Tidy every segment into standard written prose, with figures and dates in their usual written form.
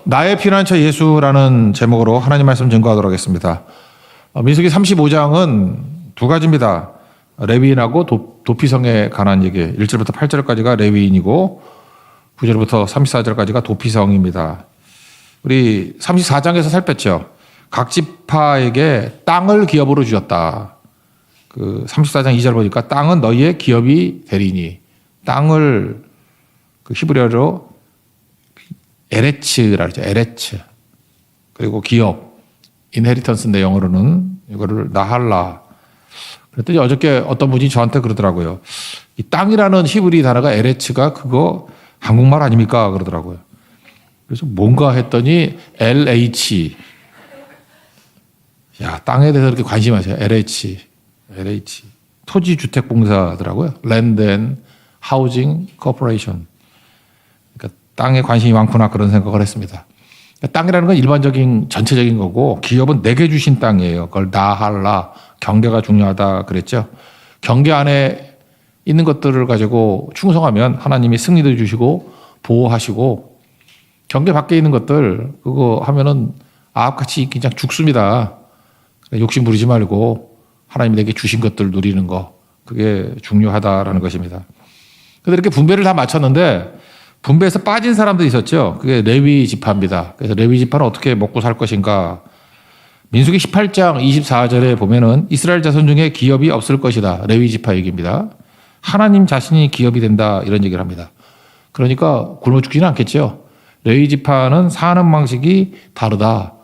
나의 피난처 예수라는 제목으로 하나님 말씀 증거하도록 하겠습니다. 민수기 35장은 두 가지입니다. 레위인하고 도피성에 관한 얘기. 1절부터 8절까지가 레위인이고 9절부터 34절까지가 도피성입니다. 우리 34장에서 살폈죠. 각 지파에게 땅을 기업으로 주었다. 그 34장 2절 보니까 땅은 너희의 기업이 되리니, 땅을 그 히브리어로 에레츠라 그러죠. 에레츠. 그리고 기업, 인헤리턴스인데 영어로는 이거를 나할라. 그랬더니 어저께 어떤 분이 저한테 그러더라고요. 이 땅이라는 히브리 단어가 에레츠가 그거 한국말 아닙니까? 그러더라고요. 그래서 뭔가 했더니 LH. 야, 땅에 대해서 이렇게 관심하세요. LH. 토지주택공사더라고요. Land and Housing Corporation. 그러니까 땅에 관심이 많구나 그런 생각을 했습니다. 땅이라는 건 일반적인 전체적인 거고 기업은 내게 주신 땅이에요. 그걸 나할라. 경계가 중요하다 그랬죠. 경계 안에 있는 것들을 가지고 충성하면 하나님이 승리도 주시고 보호하시고, 경계 밖에 있는 것들 그거 하면은 아합같이 그냥 죽습니다. 욕심 부리지 말고 하나님이 내게 주신 것들 누리는 거, 그게 중요하다라는 것입니다. 그런데 이렇게 분배를 다 마쳤는데 분배에서 빠진 사람들이 있었죠. 그게 레위 지파입니다. 그래서 레위 지파는 어떻게 먹고 살 것인가. 민수기 18장 24절에 보면은 이스라엘 자손 중에 기업이 없을 것이다. 레위 지파 얘기입니다. 하나님 자신이 기업이 된다 이런 얘기를 합니다. 그러니까 굶어 죽지는 않겠죠. 레위 지파는 사는 방식이 다르다.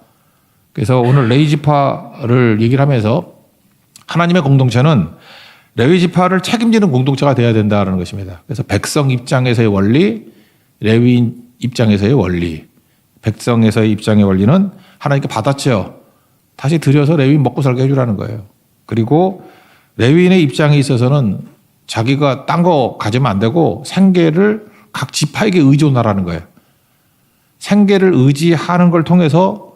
그래서 오늘 레위 지파를 얘기를 하면서 하나님의 공동체는 레위 지파를 책임지는 공동체가 되어야 된다는 것입니다. 그래서 백성 입장에서의 원리, 레위인 입장에서의 원리, 백성에서의 입장의 원리는 하나님께 받았죠. 다시 들여서 레위인 먹고 살게 해주라는 거예요. 그리고 레위인의 입장에 있어서는 자기가 딴 거 가지면 안 되고 생계를 각 지파에게 의존하라는 거예요. 생계를 의지하는 걸 통해서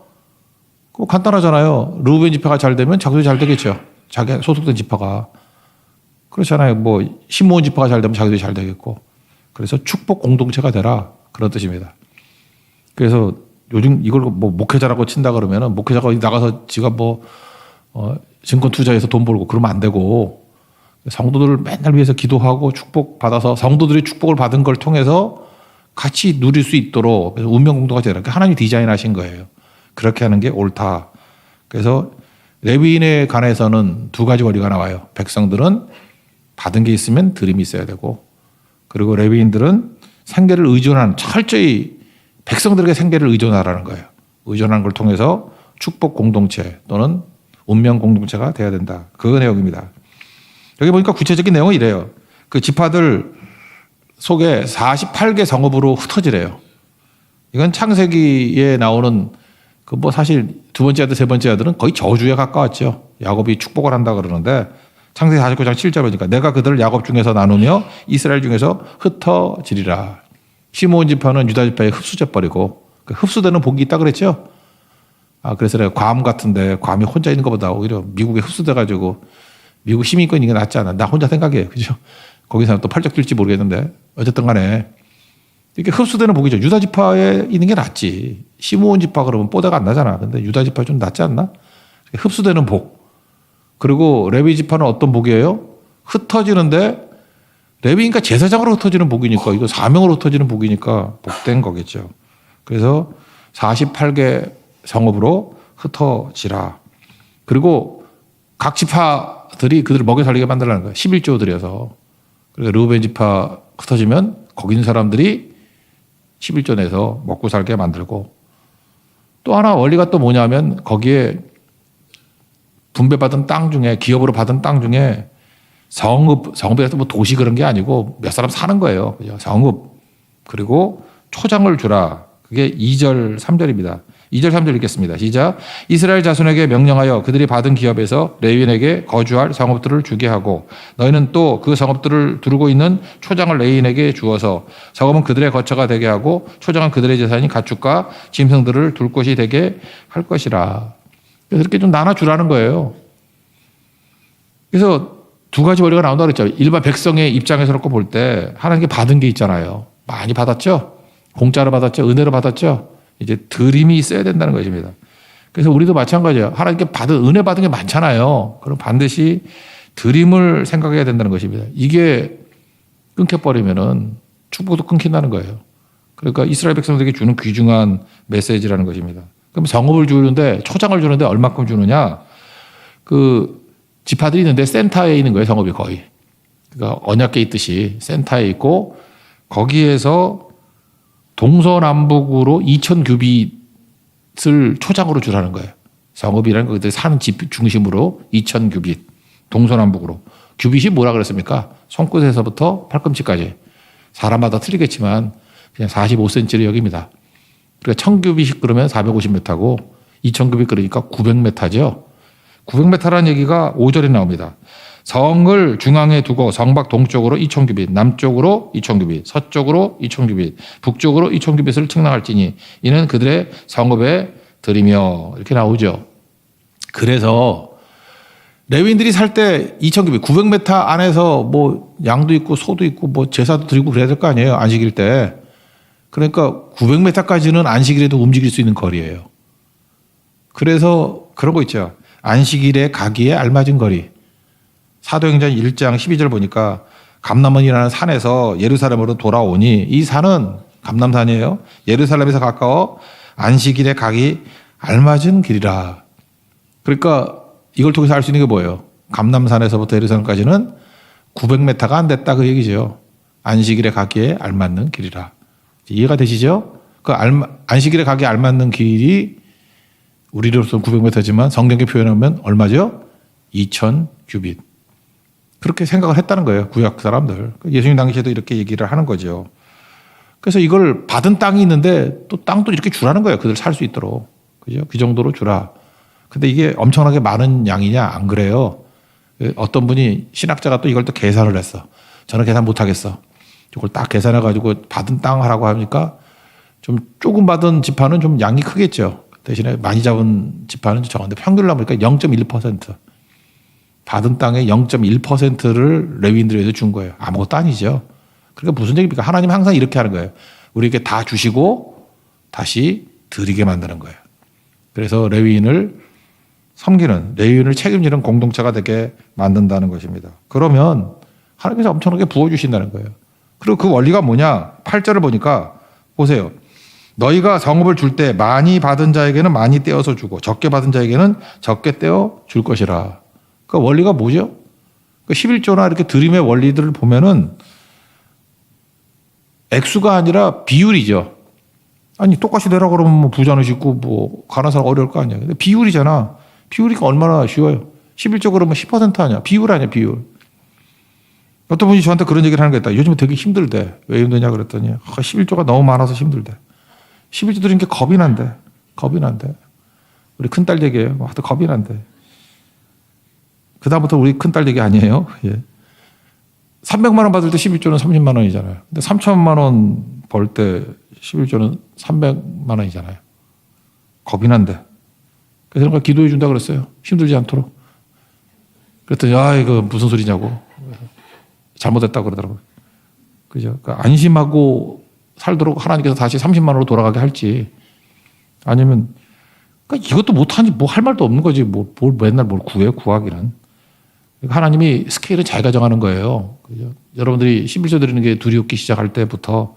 그거 간단하잖아요. 르우벤 지파가 잘 되면 자기도 잘 되겠죠. 자기 소속된 지파가. 그렇잖아요. 뭐 시므온 지파가 잘 되면 자기도 잘 되겠고. 그래서 축복 공동체가 되라 그런 뜻입니다. 그래서 요즘 이걸 뭐 목회자라고 친다 그러면은 목회자가 어디 나가서 지가 뭐 증권 투자해서 돈 벌고 그러면 안 되고, 성도들을 맨날 위해서 기도하고 축복 받아서 성도들이 축복을 받은 걸 통해서 같이 누릴 수 있도록, 그래서 운명 공동체가 되라. 하나님이 디자인하신 거예요. 그렇게 하는 게 옳다. 그래서 레위인에 관해서는 두 가지 원리가 나와요. 백성들은 받은 게 있으면 드림이 있어야 되고, 그리고 레위인들은 생계를 의존하는, 철저히 백성들에게 생계를 의존하라는 거예요. 의존하는 걸 통해서 축복 공동체 또는 운명 공동체가 돼야 된다. 그 내용입니다. 여기 보니까 구체적인 내용은 이래요. 그 지파들 속에 48개 성읍으로 흩어지래요. 이건 창세기에 나오는 그 뭐 사실 두 번째 아들, 세 번째 아들은 거의 저주에 가까웠죠. 야곱이 축복을 한다 그러는데 창세기 49장 7절 보니까 내가 그들을 야곱 중에서 나누며 이스라엘 중에서 흩어지리라. 시므온 지파는 유다 지파에 흡수돼 버리고, 그 흡수되는 복이 있다 그랬죠. 그래서 내가 괌 같은데 괌이 혼자 있는 것보다 오히려 미국에 흡수돼 가지고 미국 시민권 있는 게 낫지 않나. 나 혼자 생각해. 그죠? 거기서 또 팔적 뛸지 모르겠는데 어쨌든 간에 이렇게 흡수되는 복이죠. 유다 지파에 있는 게 낫지. 시므온 지파 그러면 뽀대가 안 나잖아. 근데 유다 지파 좀 낫지 않나? 흡수되는 복. 그리고 레위 지파는 어떤 복이에요? 흩어지는데, 레위인가 제사장으로 흩어지는 복이니까, 이거 사명으로 흩어지는 복이니까 복된 거겠죠. 그래서 48개 성읍으로 흩어지라. 그리고 각 지파들이 그들을 먹여 살리게 만들라는 거예요. 11조 들여서. 그래서 르우벤 지파 흩어지면 거기 있는 사람들이 11조 내서 먹고 살게 만들고, 또 하나 원리가 또 뭐냐면 거기에 분배받은 땅 중에, 기업으로 받은 땅 중에 성읍이라서 뭐 도시 그런 게 아니고 몇 사람 사는 거예요. 그죠? 성읍. 그리고 초장을 주라. 그게 2절, 3절입니다. 2절, 3절 읽겠습니다. 시작. 이스라엘 자손에게 명령하여 그들이 받은 기업에서 레위인에게 거주할 성읍들을 주게 하고, 너희는 또 그 성읍들을 두르고 있는 초장을 레위인에게 주어서 성읍은 그들의 거처가 되게 하고 초장은 그들의 재산인 가축과 짐승들을 둘 곳이 되게 할 것이라. 그래서 이렇게 좀 나눠주라는 거예요. 그래서 두 가지 원리가 나온다고 그랬죠. 일반 백성의 입장에서 놓고 볼 때 하나님께 받은 게 있잖아요. 많이 받았죠. 공짜로 받았죠. 은혜로 받았죠. 이제 드림이 있어야 된다는 것입니다. 그래서 우리도 마찬가지예요. 하나님께 은혜 받은 게 많잖아요. 그럼 반드시 드림을 생각해야 된다는 것입니다. 이게 끊겨버리면은 축복도 끊긴다는 거예요. 그러니까 이스라엘 백성들에게 주는 귀중한 메시지라는 것입니다. 그럼 성읍을 주는데, 초장을 주는데 얼마큼 주느냐? 그 지파들이 있는데 센터에 있는 거예요, 성읍이 거의. 그러니까 언약궤 있듯이 센터에 있고, 거기에서 동서남북으로 2,000규빗을 초장으로 주라는 거예요. 성읍이라는 거 그들 사는 집 중심으로 2,000규빗, 동서남북으로. 규빗이 뭐라 그랬습니까? 손끝에서부터 팔꿈치까지. 사람마다 틀리겠지만 그냥 45cm를 여깁니다. 그러니까 1,000규빗이 그러면 450m고 2,000규빗 그러니까 900m죠. 900m라는 얘기가 5절에 나옵니다. 성을 중앙에 두고 성밖 동쪽으로 2,000규빗, 남쪽으로 2,000규빗, 서쪽으로 2,000규빗, 북쪽으로 2,000규빗을 측량할지니 이는 그들의 성읍에 드리며 이렇게 나오죠. 그래서 레위인들이 살 때 2,000규빗, 900m 안에서 뭐 양도 있고 소도 있고 뭐 제사도 드리고 그래야 될 거 아니에요. 안식일 때. 그러니까 900m까지는 안식일에도 움직일 수 있는 거리예요. 그래서 그런 거 있죠. 안식일에 가기에 알맞은 거리. 사도행전 1장 12절 보니까 감람원이라는 산에서 예루살렘으로 돌아오니 이 산은 감람산이에요. 예루살렘에서 가까워 안식일에 가기 알맞은 길이라. 그러니까 이걸 통해서 알 수 있는 게 뭐예요? 감람산에서부터 예루살렘까지는 900m가 안 됐다 그 얘기죠. 안식일에 가기에 알맞는 길이라. 이해가 되시죠? 그 안식일에 가기에 알맞는 길이 우리로서는 900m지만 성경에 표현하면 얼마죠? 2,000규빗. 그렇게 생각을 했다는 거예요. 구약 사람들. 예수님 당시에도 이렇게 얘기를 하는 거죠. 그래서 이걸 받은 땅이 있는데 또 땅도 이렇게 주라는 거예요. 그들 살 수 있도록. 그죠? 그 정도로 주라. 근데 이게 엄청나게 많은 양이냐? 안 그래요. 어떤 분이 신학자가 또 이걸 또 계산을 했어. 저는 계산 못 하겠어. 이걸 딱 계산해가지고 받은 땅 하라고 하니까 좀 조금 받은 지파는 좀 양이 크겠죠. 대신에 많이 잡은 지파는 적은데 평균을 보니까 0.1%. 받은 땅의 0.1%를 레위인들에 의해서 준 거예요. 아무것도 아니죠. 그러니까 무슨 얘기입니까? 하나님은 항상 이렇게 하는 거예요. 우리에게 다 주시고 다시 드리게 만드는 거예요. 그래서 레위인을 섬기는, 레위인을 책임지는 공동체가 되게 만든다는 것입니다. 그러면 하나님께서 엄청나게 부어주신다는 거예요. 그리고 그 원리가 뭐냐? 8절을 보니까 보세요. 너희가 성읍을 줄 때 많이 받은 자에게는 많이 떼어서 주고 적게 받은 자에게는 적게 떼어 줄 것이라. 그 원리가 뭐죠? 그 11조나 이렇게 드림의 원리들을 보면은 액수가 아니라 비율이죠. 아니 똑같이 내라 그러면 뭐 부자는 쉽고 뭐 가난한 사람 어려울 거 아니야. 근데 비율이잖아. 비율이니까 얼마나 쉬워요. 11조 그러면 10% 아니야. 비율 아니야 비율. 어떤 분이 저한테 그런 얘기를 하는 게 있다. 요즘에 되게 힘들대. 왜 힘드냐 그랬더니 11조가 너무 많아서 힘들대. 11조 드리는 게 겁이 난대. 겁이 난대. 우리 큰딸 얘기예요. 하여튼 겁이 난대. 그다음부터 우리 큰딸 얘기 아니에요. 예. 300만 원 받을 때 11조는 30만 원이잖아요. 근데 3천만 원 벌 때 11조는 300만 원이잖아요. 겁이 난대. 그래서 그런 걸 기도해 준다 그랬어요. 힘들지 않도록. 그랬더니 이거 무슨 소리냐고. 잘못했다고 그러더라고요. 그죠? 그러니까 안심하고 살도록 하나님께서 다시 30만 원으로 돌아가게 할지 아니면 그러니까 이것도 못하니 뭐 할 말도 없는 거지. 뭘 맨날 뭘 구해요, 구하기는. 그러니까 하나님이 스케일은 자기가 정하는 거예요. 그죠? 여러분들이 11조 드리는 게 두렵기 시작할 때부터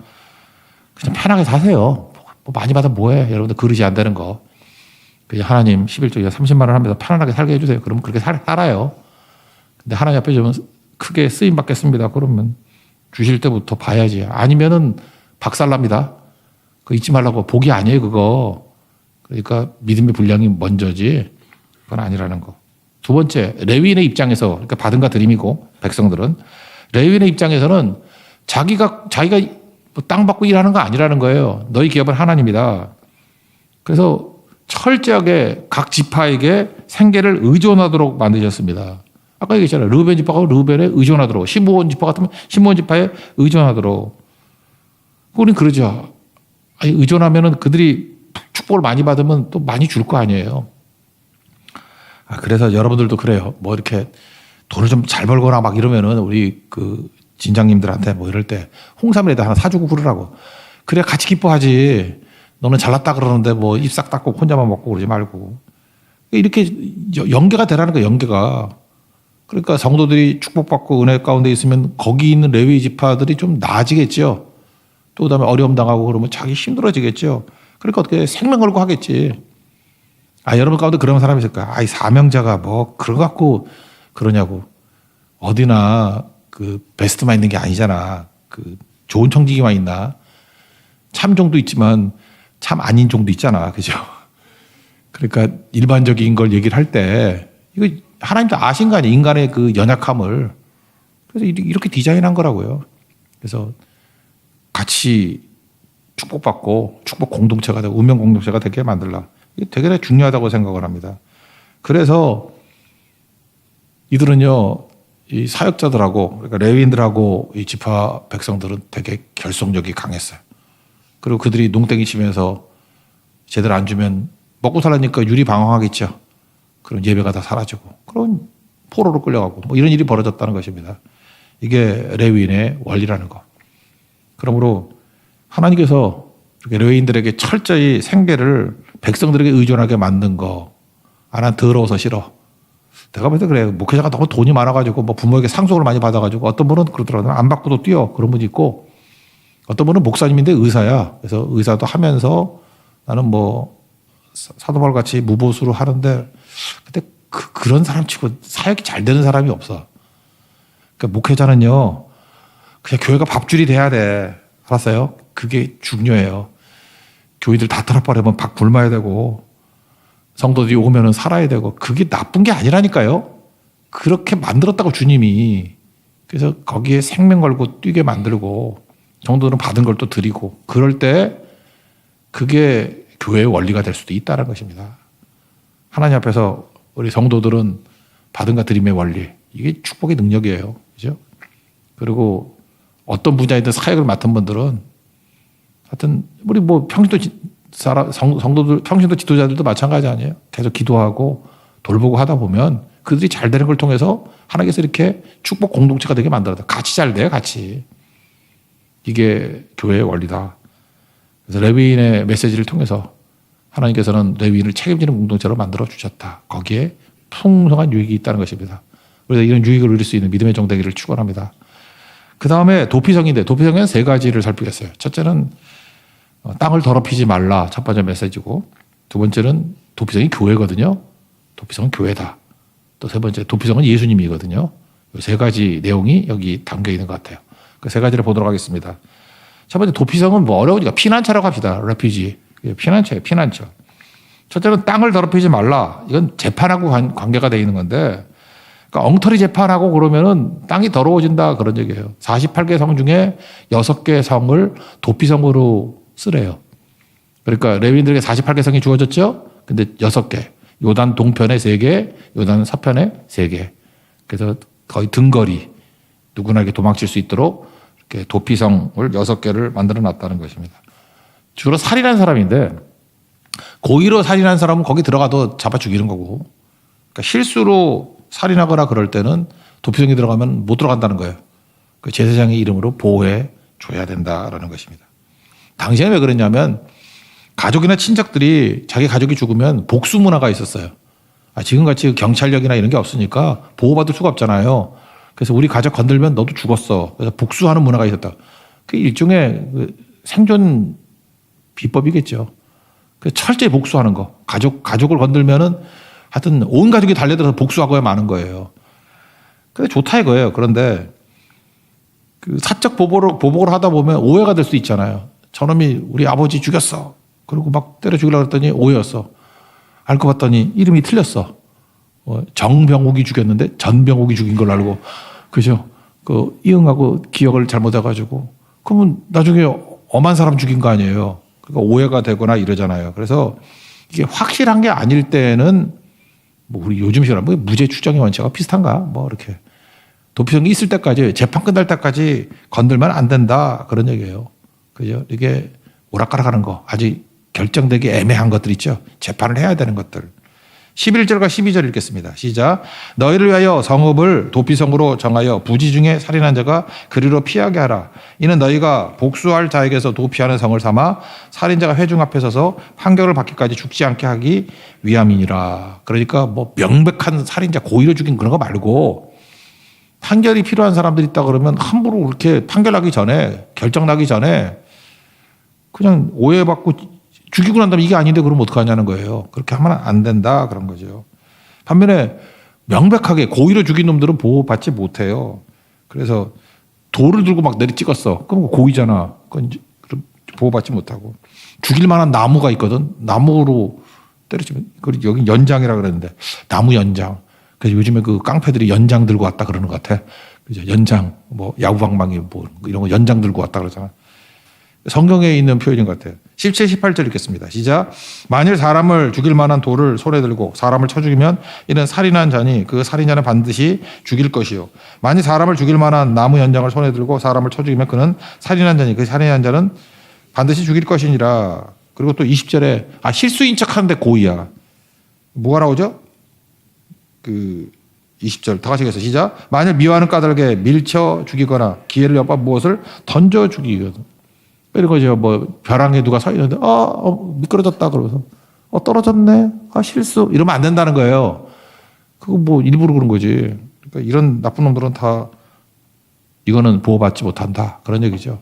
그냥 편하게 사세요. 뭐 많이 받으면 뭐해. 여러분들 그릇이 안 되는 거. 그냥 하나님 11조에 30만 원 하면서 편안하게 살게 해주세요. 그러면 그렇게 살아요. 근데 하나님 앞에 좀 크게 쓰임 받겠습니다. 그러면 주실 때부터 봐야지. 아니면은 박살납니다. 그거 잊지 말라고. 복이 아니에요, 그거. 그러니까 믿음의 분량이 먼저지. 그건 아니라는 거. 두 번째, 레위인의 입장에서, 그러니까 받은가 드림이고, 백성들은. 레위인의 입장에서는 자기가 뭐 땅 받고 일하는 거 아니라는 거예요. 너희 기업은 하나님이다. 그래서 철저하게 각 지파에게 생계를 의존하도록 만드셨습니다. 아까 얘기했잖아요. 르우벤 지파가 르우벤에 의존하도록, 시므온 지파 같으면 시므온 지파에 의존하도록. 우리는 그러죠. 아니, 의존하면은 그들이 축복을 많이 받으면 또 많이 줄 거 아니에요. 그래서 여러분들도 그래요. 뭐 이렇게 돈을 좀 잘 벌거나 막 이러면은 우리 그 진장님들한테 뭐 이럴 때 홍삼이라도 하나 사주고 그러라고. 그래야 같이 기뻐하지. 너는 잘났다 그러는데 뭐 입 싹 닦고 혼자만 먹고 그러지 말고. 이렇게 연계가 되라는 거예요, 연계가. 그러니까 성도들이 축복받고 은혜 가운데 있으면 거기 있는 레위 지파들이 좀 나아지겠죠. 또 그다음에 어려움 당하고 그러면 자기 힘들어지겠죠. 그러니까 어떻게 생명 걸고 하겠지. 여러분 가운데 그런 사람이 있을까? 이 사명자가 뭐 그런 거 갖고 그러냐고. 어디나 그 베스트만 있는 게 아니잖아. 그 좋은 청지기만 있나? 참종도 있지만 참 아닌 종도 있잖아. 그죠? 그러니까 일반적인 걸 얘기를 할 때 이거 하나님도 아신 거 아니에요. 인간의 그 연약함을. 그래서 이렇게 디자인한 거라고요. 그래서 같이 축복받고 축복 공동체가 되고 운명 공동체가 되게 만들라. 이게 되게 중요하다고 생각을 합니다. 그래서 이들은요, 이 사역자들하고 그러니까 레위인들하고 이 지파 백성들은 되게 결속력이 강했어요. 그리고 그들이 농땡이 치면서 제대로 안 주면 먹고 살라니까 유리 방황하겠죠. 그런 예배가 다 사라지고 그런 포로로 끌려가고 뭐 이런 일이 벌어졌다는 것입니다. 이게 레위인의 원리라는 거. 그러므로 하나님께서 이렇게 레위인들에게 철저히 생계를 백성들에게 의존하게 만든 거. 난 더러워서 싫어. 내가 볼 때 그래. 목회자가 너무 돈이 많아가지고 뭐 부모에게 상속을 많이 받아가지고 어떤 분은 그러더라고요. 안 받고도 뛰어. 그런 분이 있고 어떤 분은 목사님인데 의사야. 그래서 의사도 하면서 나는 뭐 사도바울 같이 무보수로 하는데 근데 그런 사람 치고 사역이 잘 되는 사람이 없어. 그러니까 목회자는요. 그냥 교회가 밥줄이 돼야 돼. 알았어요? 그게 중요해요. 교회들 다 털어버리면 박 굶어야 되고 성도들이 오면은 살아야 되고 그게 나쁜 게 아니라니까요. 그렇게 만들었다고 주님이. 그래서 거기에 생명 걸고 뛰게 만들고 성도들은 받은 걸 또 드리고 그럴 때 그게 교회의 원리가 될 수도 있다는 것입니다. 하나님 앞에서 우리 성도들은 받은가 드림의 원리. 이게 축복의 능력이에요. 그죠? 그리고 어떤 분야이든 사역을 맡은 분들은 하여튼 우리 뭐 평신도 성도들 평신도 지도자들도 마찬가지 아니에요. 계속 기도하고 돌보고 하다 보면 그들이 잘 되는 걸 통해서 하나님께서 이렇게 축복 공동체가 되게 만들어다. 같이 잘 돼요, 같이. 이게 교회의 원리다. 그래서 레위인의 메시지를 통해서 하나님께서는 레위인을 책임지는 공동체로 만들어 주셨다. 거기에 풍성한 유익이 있다는 것입니다. 그래서 이런 유익을 누릴 수 있는 믿음의 정대기를 축원합니다. 그 다음에 도피성인데 도피성에는 세 가지를 살피겠어요. 첫째는 땅을 더럽히지 말라. 첫 번째 메시지고 두 번째는 도피성이 교회거든요. 도피성은 교회다. 또 세 번째 도피성은 예수님이거든요. 이 세 가지 내용이 여기 담겨 있는 것 같아요. 그 세 가지를 보도록 하겠습니다. 첫 번째 도피성은 뭐 어려우니까 피난처라고 합시다. 레퓨지. 피난처예요. 피난처. 첫째는 땅을 더럽히지 말라. 이건 재판하고 관계가 되어 있는 건데 그러니까 엉터리 재판하고 그러면은 땅이 더러워진다 그런 얘기예요. 48개 성 중에 6개 성을 도피성으로 쓰래요. 그러니까 레위인들에게 48개 성이 주어졌죠. 근데 6개. 요단 동편에 3개, 요단 서편에 3개. 그래서 거의 등거리 누구나 이렇게 도망칠 수 있도록 이렇게 도피성을 6개를 만들어 놨다는 것입니다. 주로 살인한 사람인데 고의로 살인한 사람은 거기 들어가도 잡아 죽이는 거고 그러니까 실수로 살인하거나 그럴 때는 도피성이 들어가면 못 들어간다는 거예요. 그 제사장의 이름으로 보호해 줘야 된다라는 것입니다. 당시에는 왜 그랬냐면 가족이나 친척들이 자기 가족이 죽으면 복수 문화가 있었어요. 지금같이 경찰력이나 이런 게 없으니까 보호받을 수가 없잖아요. 그래서 우리 가족 건들면 너도 죽었어. 그래서 복수하는 문화가 있었다. 그게 일종의 생존 비법이겠죠. 그래서 철저히 복수하는 거. 가족을 건들면은 하여튼 온 가족이 달려들어서 복수하고야 마는 거예요. 근데 좋다 이거예요. 그런데 그 사적 보복을 하다 보면 오해가 될 수 있잖아요. 저놈이 우리 아버지 죽였어. 그리고 막 때려 죽이려고 했더니 오해였어. 알고 봤더니 이름이 틀렸어. 정병욱이 죽였는데 전병욱이 죽인 걸로 알고. 그죠? 그 이응하고 기억을 잘못해가지고. 그러면 나중에 엄한 사람 죽인 거 아니에요. 그러니까 오해가 되거나 이러잖아요. 그래서 이게 확실한 게 아닐 때는 뭐 우리 요즘 식으로 뭐 무죄 추정의 원칙과 비슷한가? 뭐 이렇게 도피성이 있을 때까지 재판 끝날 때까지 건들면 안 된다 그런 얘기예요. 그죠? 이게 오락가락하는 거 아직 결정되기 애매한 것들 있죠. 재판을 해야 되는 것들 11절과 12절 읽겠습니다. 시작. 너희를 위하여 성읍을 도피성으로 정하여 부지 중에 살인한 자가 그리로 피하게 하라. 이는 너희가 복수할 자에게서 도피하는 성을 삼아 살인자가 회중 앞에 서서 판결을 받기까지 죽지 않게 하기 위함이니라. 그러니까 뭐 명백한 살인자 고의로 죽인 그런 거 말고 판결이 필요한 사람들이 있다 그러면 함부로 그렇게 판결하기 전에 결정 나기 전에 그냥 오해받고 죽이고 난 다음에 이게 아닌데 그러면 어떡하냐는 거예요. 그렇게 하면 안 된다 그런 거죠. 반면에 명백하게 고의로 죽인 놈들은 보호받지 못해요. 그래서 돌을 들고 막 내리 찍었어. 그럼 고의잖아. 그건 보호받지 못하고. 죽일 만한 나무가 있거든. 나무로 때려치면 여기 연장이라 그랬는데 나무 연장. 그래서 요즘에 그 깡패들이 연장 들고 왔다 그러는 것 같아. 그죠? 연장 뭐 야구방망이 뭐 이런 거 연장 들고 왔다 그러잖아. 성경에 있는 표현인 것 같아요. 17, 18절 읽겠습니다. 시작. 만일 사람을 죽일 만한 돌을 손에 들고 사람을 쳐 죽이면 이는 살인한 자니 그 살인자는 반드시 죽일 것이요. 만일 사람을 죽일 만한 나무 연장을 손에 들고 사람을 쳐 죽이면 그는 살인한 자니 그 살인한 자는 반드시 죽일 것이니라. 그리고 또 20절에 실수인 척 하는데 고의야. 뭐가 나오죠? 20절 다 같이 해서 시작. 만일 미워하는 까닭에 밀쳐 죽이거나 기회를 엿봐 무엇을 던져 죽이거든. 이런 거죠. 뭐 벼랑에 누가 서 있는데 미끄러졌다 그러면서 떨어졌네. 실수. 이러면 안 된다는 거예요. 그거 뭐 일부러 그런 거지. 그러니까 이런 나쁜 놈들은 다 이거는 보호받지 못한다. 그런 얘기죠.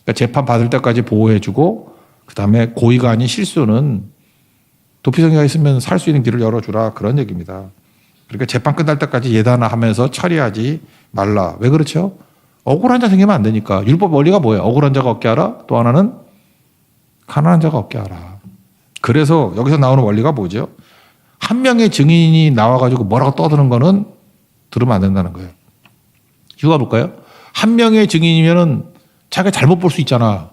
그러니까 재판 받을 때까지 보호해주고 그다음에 고의가 아닌 실수는 도피성이가 있으면 살 수 있는 길을 열어주라. 그런 얘기입니다. 그러니까 재판 끝날 때까지 예단하면서 처리하지 말라. 왜 그렇죠? 억울한 자 생기면 안 되니까. 율법 원리가 뭐예요? 억울한 자가 없게 하라. 또 하나는 가난한 자가 없게 하라. 그래서 여기서 나오는 원리가 뭐죠? 한 명의 증인이 나와가지고 뭐라고 떠드는 거는 들으면 안 된다는 거예요. 이거 볼까요? 한 명의 증인이면은 자기가 잘못 볼 수 있잖아.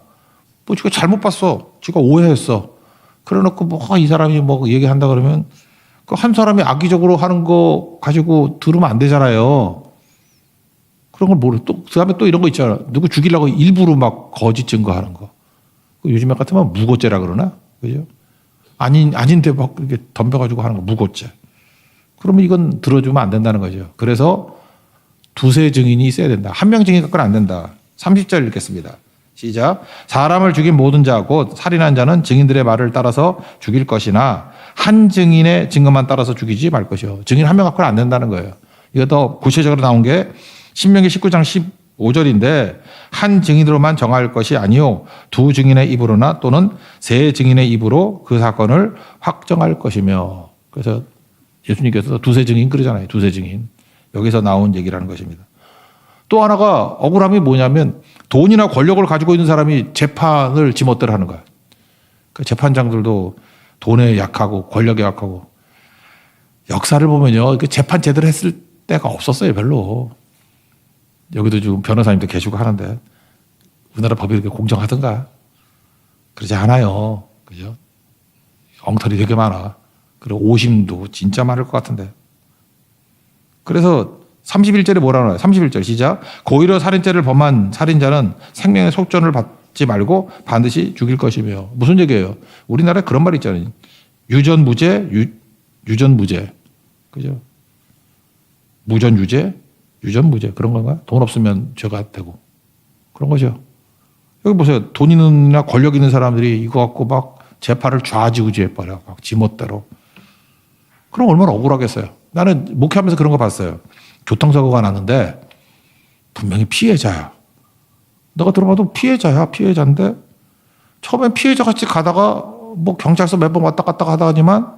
뭐 지가 잘못 봤어. 지가 오해했어. 그래 놓고 뭐 이 사람이 뭐 얘기한다 그러면 그 한 사람이 악의적으로 하는 거 가지고 들으면 안 되잖아요. 그런 걸 모르. 또 그다음에 또 이런 거 있잖아. 누구 죽이려고 일부러 막 거짓 증거하는 거. 요즘에 같으면 무고죄라 그러나, 그죠? 아닌데 막 이렇게 덤벼가지고 하는 거 무고죄. 그러면 이건 들어주면 안 된다는 거죠. 그래서 두세 증인이 있어야 된다. 한 명 증인 갖고는 안 된다. 30절 읽겠습니다. 시작. 사람을 죽인 모든 자 곧 살인한 자는 증인들의 말을 따라서 죽일 것이나 한 증인의 증거만 따라서 죽이지 말 것이요. 증인 한 명 갖고는 안 된다는 거예요. 이거 더 구체적으로 나온 게 신명기 19장 15절인데 한 증인으로만 정할 것이 아니요 두 증인의 입으로나 또는 세 증인의 입으로 그 사건을 확정할 것이며. 그래서 예수님께서 두세 증인 그러잖아요. 두세 증인. 여기서 나온 얘기라는 것입니다. 또 하나가 억울함이 뭐냐면 돈이나 권력을 가지고 있는 사람이 재판을 지멋대로 하는 거야. 그 재판장들도 돈에 약하고 권력에 약하고. 역사를 보면요. 재판 제대로 했을 때가 없었어요. 별로. 여기도 지금 변호사님도 계시고 하는데 우리나라 법이 그렇게 공정하던가? 그러지 않아요. 그죠? 엉터리 되게 많아. 그리고 오심도 진짜 많을 것 같은데. 그래서 31절에 뭐라 하나요? 31절 시작. 고의로 살인죄를 범한 살인자는 생명의 속전을 받지 말고 반드시 죽일 것이며. 무슨 얘기예요? 우리나라에 그런 말 있잖아요. 유전무죄, 유전무죄. 그죠? 무전유죄, 유전무죄. 그런 건가요? 돈 없으면 죄가 되고. 그런 거죠. 여기 보세요. 돈 있는이나 권력 있는 사람들이 이거 갖고 막 재판을 좌지우지해버려. 막 지멋대로. 그럼 얼마나 억울하겠어요. 나는 목회하면서 그런 거 봤어요. 교통사고가 났는데 분명히 피해자야. 내가 들어봐도 피해자인데 처음엔 피해자같이 가다가 뭐 경찰서 몇 번 왔다 갔다 하다니만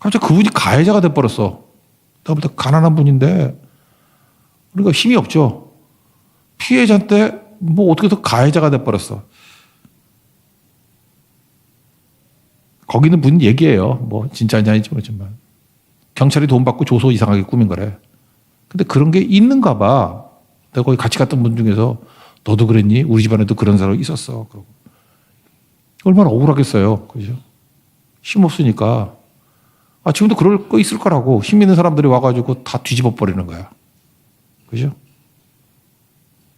갑자기 그분이 가해자가 돼버렸어. 내가 볼 때 가난한 분인데 그러니까 힘이 없죠. 피해자인데 뭐 어떻게 더 가해자가 돼버렸어. 거기 있는 분 얘기예요. 뭐 진짜인지 아닌지 모르지만 경찰이 돈 받고 조소 이상하게 꾸민 거래. 근데 그런 게 있는가 봐. 내가 거기 같이 갔던 분 중에서 너도 그랬니? 우리 집안에도 그런 사람이 있었어. 그러고. 얼마나 억울하겠어요. 그죠? 힘 없으니까. 지금도 그럴 거 있을 거라고. 힘 있는 사람들이 와가지고 다 뒤집어 버리는 거야. 그죠?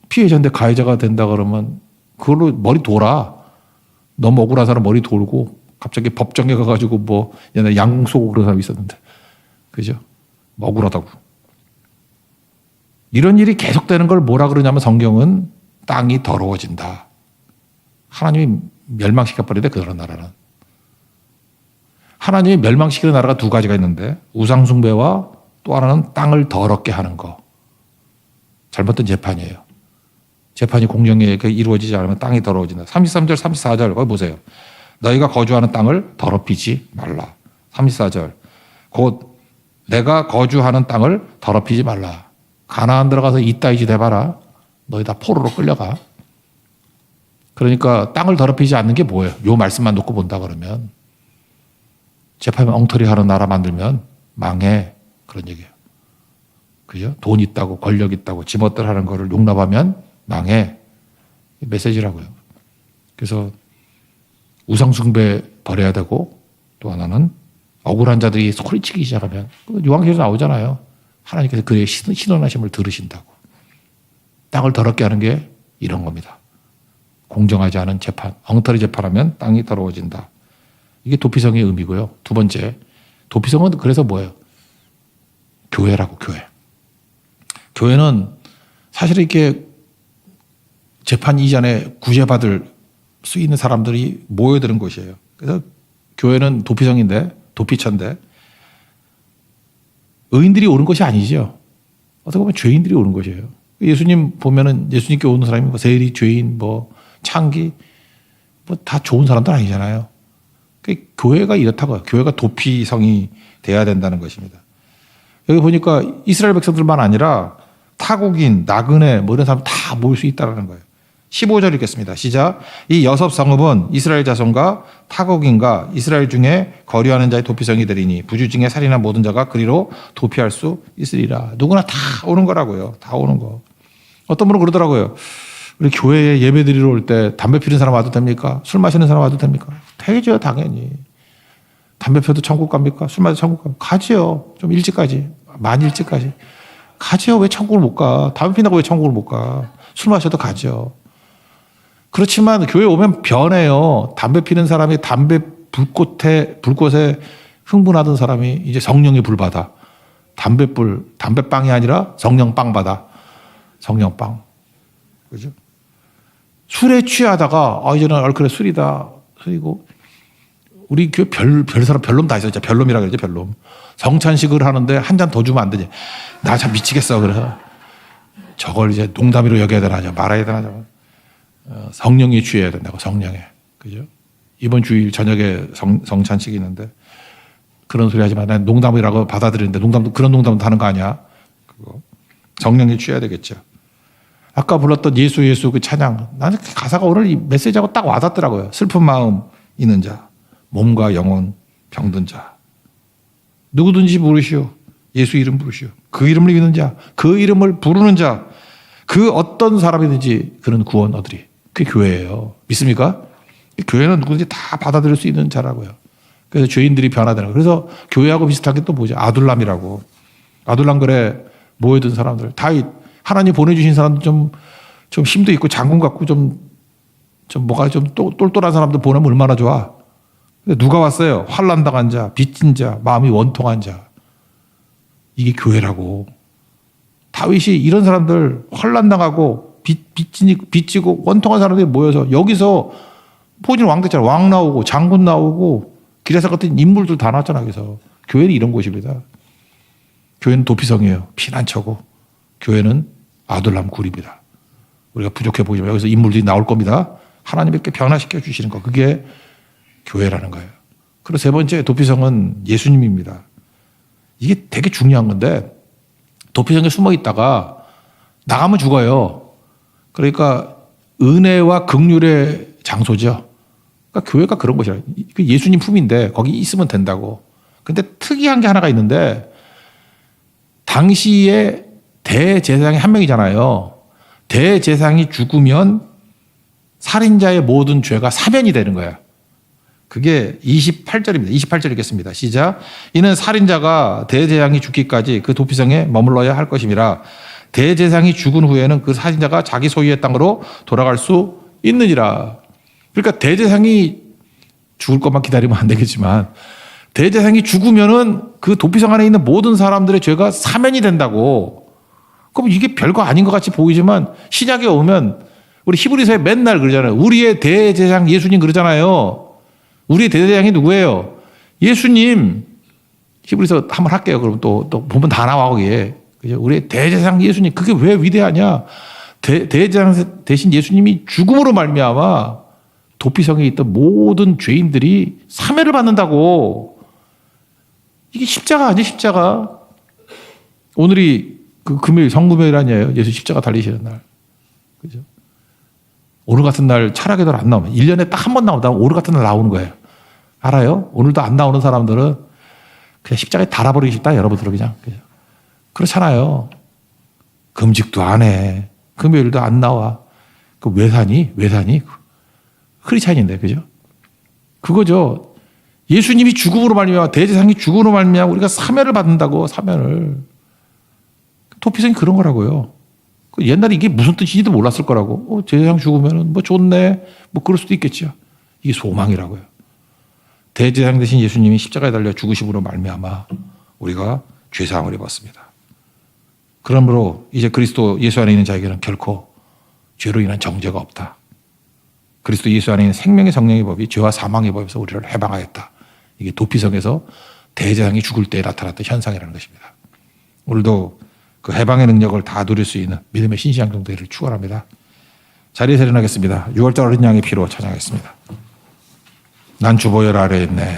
피해자인데 가해자가 된다 그러면 그걸로 머리 돌아. 너무 억울한 사람 머리 돌고 갑자기 법정에 가가지고 뭐 옛날에 양궁 쏘고 그런 사람이 있었는데, 그죠? 뭐 억울하다고. 이런 일이 계속되는 걸 뭐라 그러냐면 성경은 땅이 더러워진다. 하나님이 멸망시켜버리대, 그런 나라는. 하나님이 멸망시키는 나라가 두 가지가 있는데 우상숭배와 또 하나는 땅을 더럽게 하는 거. 잘못된 재판이에요. 재판이 공정하게 이루어지지 않으면 땅이 더러워진다. 33절, 34절 거기 보세요. 너희가 거주하는 땅을 더럽히지 말라. 34절. 곧 내가 거주하는 땅을 더럽히지 말라. 가나안 들어가서 이따위 짓 해봐라. 너희 다 포로로 끌려가. 그러니까 땅을 더럽히지 않는 게 뭐예요? 요 말씀만 놓고 본다 그러면 재판이 엉터리 하는 나라 만들면 망해. 그런 얘기예요. 그죠? 돈 있다고 권력 있다고 지멋대로 하는 거를 용납하면 망해. 메시지라고요. 그래서 우상숭배 버려야 되고 또 하나는 억울한 자들이 소리치기 시작하면 요한계시록 나오잖아요. 하나님께서 그의 신원하심을 들으신다고. 땅을 더럽게 하는 게 이런 겁니다. 공정하지 않은 재판, 엉터리 재판하면 땅이 더러워진다. 이게 도피성의 의미고요. 두 번째, 도피성은 그래서 뭐예요? 교회라고, 교회. 교회는 사실 이렇게 재판 이전에 구제받을 수 있는 사람들이 모여드는 곳이에요. 그래서 교회는 도피성인데, 도피처인데, 의인들이 오는 것이 아니죠. 어떻게 보면 죄인들이 오는 것이에요. 예수님 보면은 예수님께 오는 사람이 뭐 세리, 죄인, 뭐 창기, 뭐 다 좋은 사람들 아니잖아요. 교회가 이렇다고요. 교회가 도피성이 돼야 된다는 것입니다. 여기 보니까 이스라엘 백성들만 아니라 타국인, 나그네 뭐 이런 사람 다 모일 수 있다는 거예요. 15절 읽겠습니다. 시작. 이 여섯 성읍은 이스라엘 자손과 타국인과 이스라엘 중에 거류하는 자의 도피성이 되리니 부주중에 살인한 모든 자가 그리로 도피할 수 있으리라. 누구나 다 오는 거라고요. 다 오는 거. 어떤 분은 그러더라고요. 우리 교회에 예배 드리러 올 때 담배 피는 사람 와도 됩니까? 술 마시는 사람 와도 됩니까? 되죠, 당연히. 담배 펴도 천국 갑니까? 술 마셔도 천국 갑니까? 가지요. 좀 일찍까지. 많이 일찍까지. 가지요. 왜 천국을 못 가? 담배 피나고 왜 천국을 못 가? 술 마셔도 가죠. 그렇지만 교회 오면 변해요. 담배 피는 사람이 담배 불꽃에 흥분하던 사람이 이제 성령의 불 받아. 담배빵이 아니라 성령빵 받아. 성령빵. 그죠? 술에 취하다가, 이제는 얼큰에 술이다. 술이고. 우리 교회 별 사람 별놈 다 있어. 진짜 별놈이라 그러지, 별놈. 성찬식을 하는데 한 잔 더 주면 안 되지. 나 참 미치겠어. 그래서 저걸 이제 농담으로 여겨야 되나, 말아야 되나. 성령에 취해야 된다고, 성령에. 그죠? 이번 주일 저녁에 성찬식이 있는데 그런 소리 하지 마. 난 농담이라고 받아들이는데 그런 농담도 하는 거 아니야? 그거. 성령에 취해야 되겠죠. 아까 불렀던 예수 그 찬양. 나는 그 가사가 오늘 이 메시지하고 딱 와닿더라고요. 슬픈 마음 있는 자, 몸과 영혼 병든 자. 누구든지 부르시오. 예수 이름 부르시오. 그 이름을 믿는 자, 그 이름을 부르는 자, 그 어떤 사람이든지 그런 구원 얻으리. 그게 교회예요. 믿습니까? 교회는 누구든지 다 받아들일 수 있는 자라고요. 그래서 죄인들이 변화되는 거예요. 그래서 교회하고 비슷한 게 또 뭐죠? 아둘람이라고. 아둘람굴에 모여든 사람들. 다 하나님 보내주신 사람들 좀 힘도 있고 장군 같고 뭐가 좀 똘똘한 사람들 보내면 얼마나 좋아. 근데 누가 왔어요? 환난 당한 자, 빚진 자, 마음이 원통한 자. 이게 교회라고. 다윗이 이런 사람들 환난 당하고 빚지고 원통한 사람들이 모여서 여기서 포진 왕 됐잖아. 왕 나오고 장군 나오고 기레사 같은 인물들 다 나왔잖아. 그래서 교회는 이런 곳입니다. 교회는 도피성이에요. 피난처고 교회는 아둘람 굴입니다. 우리가 부족해 보이지만 여기서 인물들이 나올 겁니다. 하나님께 변화시켜 주시는 거. 그게 교회라는 거예요. 그리고 세 번째 도피성은 예수님입니다. 이게 되게 중요한 건데 도피성에 숨어 있다가 나가면 죽어요. 그러니까 은혜와 긍휼의 장소죠. 그러니까 교회가 그런 곳이라. 예수님 품인데 거기 있으면 된다고. 근데 특이한 게 하나가 있는데 당시에 대제사장이 한 명이잖아요. 대제사장이 죽으면 살인자의 모든 죄가 사면이 되는 거예요. 그게 28절입니다. 28절 읽겠습니다. 시작. 이는 살인자가 대제사장이 죽기까지 그 도피성에 머물러야 할 것임이라. 대제사장이 죽은 후에는 그 살인자가 자기 소유의 땅으로 돌아갈 수 있느니라. 그러니까 대제사장이 죽을 것만 기다리면 안 되겠지만 대제사장이 죽으면은 그 도피성 안에 있는 모든 사람들의 죄가 사면이 된다고. 그럼 이게 별거 아닌 것 같이 보이지만 신약에 오면 우리 히브리서에 맨날 그러잖아요. 우리의 대제사장 예수님 그러잖아요. 우리의 대제사장이 누구예요? 예수님. 히브리서 한번 할게요. 그럼 또 보면 다 나와 거기에. 그죠? 우리의 대제사장 예수님. 그게 왜 위대하냐? 대제사장 대신 예수님이 죽음으로 말미암아 도피성에 있던 모든 죄인들이 사면을 받는다고. 이게 십자가 아니에요, 십자가. 오늘이 그 금요일, 성금요일 아니에요. 예수 십자가 달리시는 날. 그죠? 오늘 같은 날 철학에도 안 나오면 1년에 딱 한 번 나오다 오늘 같은 날 나오는 거예요. 알아요? 오늘도 안 나오는 사람들은 그냥 십자가에 달아버리고 싶다, 여러분들 그냥. 그죠? 그렇잖아요. 금식도 안 해. 금요일도 안 나와. 그 왜 사니? 왜 사니? 크리스찬인데, 그죠? 그거죠. 예수님이 죽음으로 말미암아, 대제사장이 죽음으로 말미암아 우리가 사면을 받는다고, 사면을. 도피성이 그런 거라고요. 옛날에 이게 무슨 뜻인지도 몰랐을 거라고. 대제사장 죽으면 뭐 좋네. 뭐 그럴 수도 있겠죠. 이게 소망이라고요. 대제사장 대신 예수님이 십자가에 달려 죽으심으로 말미암아 우리가 죄사함을 입었습니다. 그러므로 이제 그리스도 예수 안에 있는 자에게는 결코 죄로 인한 정죄가 없다. 그리스도 예수 안에 있는 생명의 성령의 법이 죄와 사망의 법에서 우리를 해방하였다. 이게 도피성에서 대제사장이 죽을 때 나타났던 현상이라는 것입니다. 오늘도 그 해방의 능력을 다 누릴 수 있는 믿음의 신실한 정도를 축원합니다. 자리에서 일어나겠습니다. 6월절 어린 양의 피로 찬양하겠습니다. 난 주보혈 아래 있네.